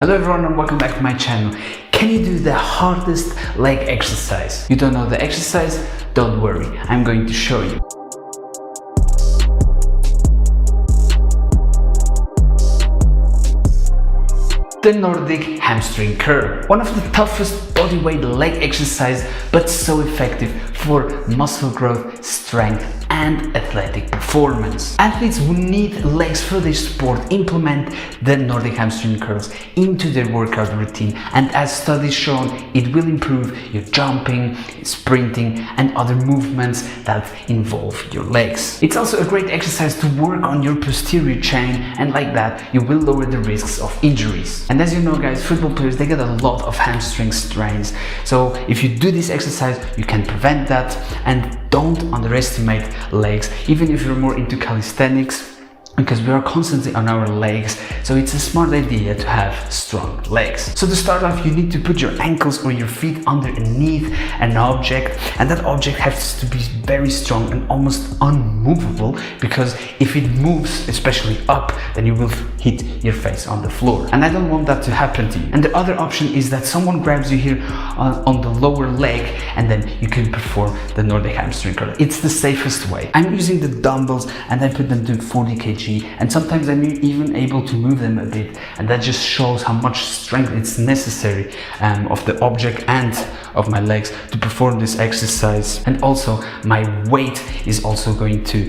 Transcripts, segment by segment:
Hello everyone and welcome back to my channel. Can you do the hardest leg exercise? You don't know the exercise? Don't worry, I'm going to show you. The Nordic Hamstring Curl. One of the toughest bodyweight leg exercise, but so effective for muscle growth, strength and athletic performance. Athletes who need legs for their sport implement the Nordic Hamstring Curls into their workout routine, and as studies shown, it will improve your jumping, sprinting and other movements that involve your legs. It's also a great exercise to work on your posterior chain, and like that you will lower the risks of injuries. And as you know guys, football players, they get a lot of hamstring strains, so if you do this exercise you can prevent that. And don't underestimate legs, even if you're more into calisthenics, because we are constantly on our legs, so it's a smart idea to have strong legs. So to start off, you need to put your ankles or your feet underneath an object, and that object has to be very strong and almost unmovable, because if it moves, especially up, then you will hit your face on the floor, and I don't want that to happen to you. And the other option is that someone grabs you here on the lower leg, and then you can perform the Nordic Hamstring Curl. It's the safest way. I'm using the dumbbells and I put them to 40 kg, and sometimes I'm even able to move them a bit, and that just shows how much strength it's necessary of the object and of my legs to perform this exercise. And also my weight is also going to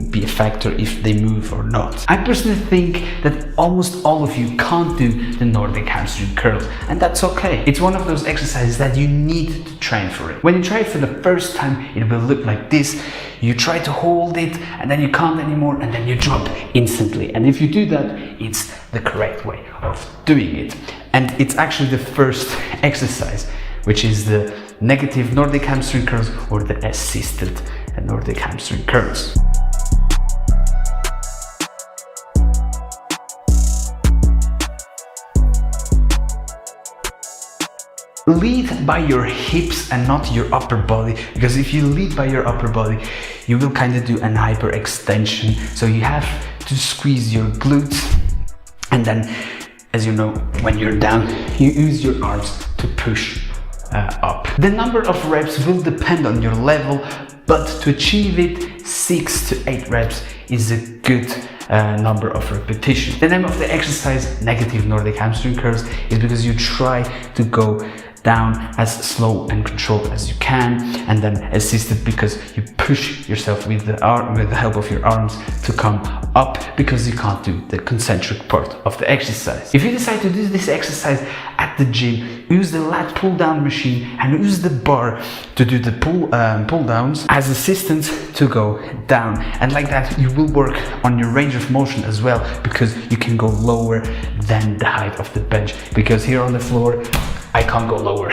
be a factor if they move or not. I personally think that almost all of you can't do the Nordic Hamstring Curls, and that's okay. It's one of those exercises that you need to train for it. When you try it for the first time, it will look like this. You try to hold it and then you can't anymore, and then you drop instantly. And if you do that, it's the correct way of doing it. And it's actually the first exercise, which is the negative Nordic Hamstring Curls or the assisted Nordic Hamstring Curls. Lead by your hips and not your upper body, because if you lead by your upper body, you will kind of do an hyperextension. So you have to squeeze your glutes, and then, as you know, when you're down, you use your arms to push up. The number of reps will depend on your level, but to achieve it, 6 to 8 reps is a good number of repetitions. The name of the exercise, negative Nordic Hamstring Curls, is because you try to go down as slow and controlled as you can, and then assisted because you push yourself with the help of your arms to come up, because you can't do the concentric part of the exercise. If you decide to do this exercise at the gym, use the lat pull down machine and use the bar to do the pull downs as assistance to go down, and like that you will work on your range of motion as well, because you can go lower than the height of the bench, because here on the floor I can't go lower.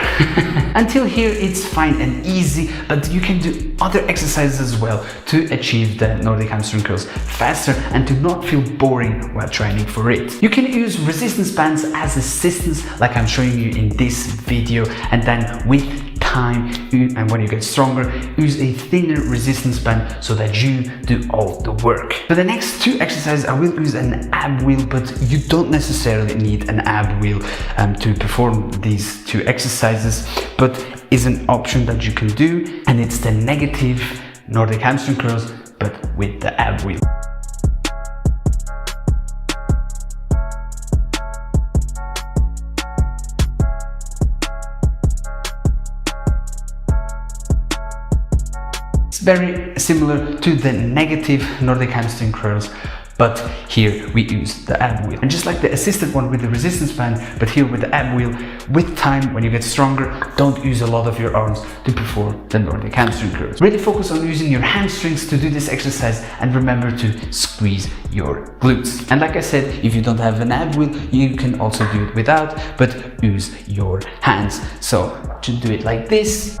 Until here it's fine and easy, but you can do other exercises as well to achieve the Nordic Hamstring Curls faster and to not feel boring while training for it. You can use resistance bands as assistance, like I'm showing you in this video, and then with time, and when you get stronger, use a thinner resistance band so that you do all the work. For the next two exercises, I will use an ab wheel, but you don't necessarily need an ab wheel to perform these two exercises, but is an option that you can do, and it's the negative Nordic Hamstring Curls, but with the ab wheel. Very similar to the negative Nordic Hamstring Curls, but here we use the ab wheel. And just like the assisted one with the resistance band, but here with the ab wheel, with time, when you get stronger, don't use a lot of your arms to perform the Nordic Hamstring Curls. Really focus on using your hamstrings to do this exercise, and remember to squeeze your glutes. And like I said, if you don't have an ab wheel, you can also do it without, but use your hands. So to do it like this,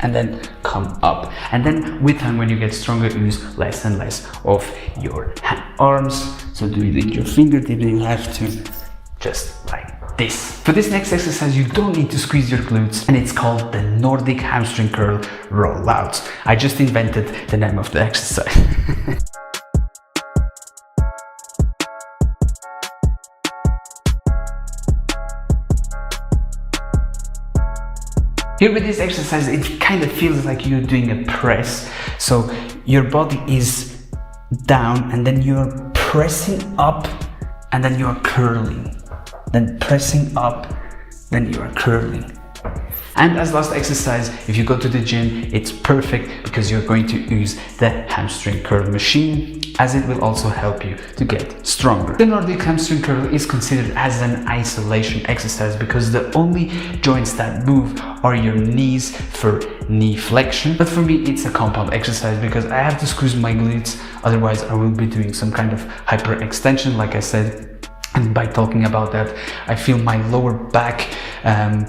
and then come up, and then with time, when you get stronger, use less and less of your arms. So do it with your fingertips, you have to just like this. For this next exercise, you don't need to squeeze your glutes, and it's called the Nordic Hamstring Curl rollouts. I just invented the name of the exercise. Here with this exercise, it kind of feels like you're doing a press. So your body is down and then you're pressing up and then you're curling. Then pressing up, then you are curling. And as last exercise, if you go to the gym, it's perfect because you're going to use the hamstring curl machine, as it will also help you to get stronger. The Nordic hamstring curl is considered as an isolation exercise because the only joints that move are your knees for knee flexion. But for me, it's a compound exercise because I have to squeeze my glutes, otherwise I will be doing some kind of hyperextension, like I said. And by talking about that, I feel my lower back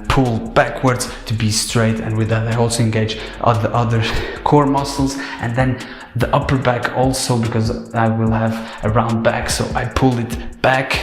pull backwards to be straight, and with that I also engage the other core muscles, and then the upper back also, because I will have a round back, so I pull it back,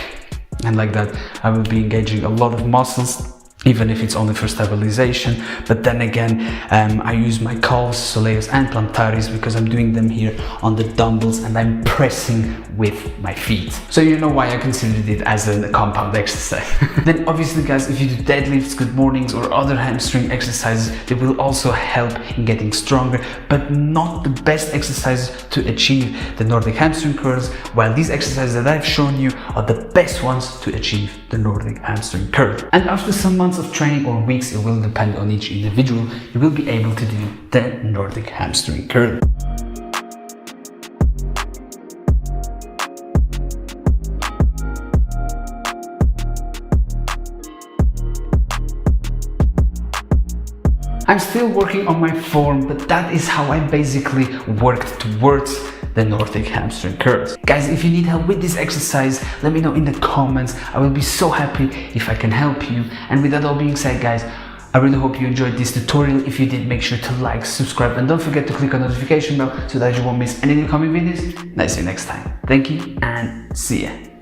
and like that I will be engaging a lot of muscles, even if it's only for stabilization. But then again, I use my calves, soleus and plantaris because I'm doing them here on the dumbbells and I'm pressing with my feet. So you know why I considered it as a compound exercise. Then obviously guys, if you do deadlifts, good mornings or other hamstring exercises, they will also help in getting stronger, but not the best exercise to achieve the Nordic hamstring curls, while these exercises that I've shown you are the best ones to achieve the Nordic hamstring curl. And after some months of training or weeks, it will depend on each individual, you will be able to do the Nordic hamstring curl. I'm still working on my form, but that is how I basically worked towards the Nordic hamstring curls. Guys, if you need help with this exercise, let me know in the comments. I will be so happy if I can help you. And with that all being said, guys, I really hope you enjoyed this tutorial. If you did, make sure to like, subscribe, and don't forget to click on the notification bell so that you won't miss any new coming videos. And I'll see you next time. Thank you and see ya.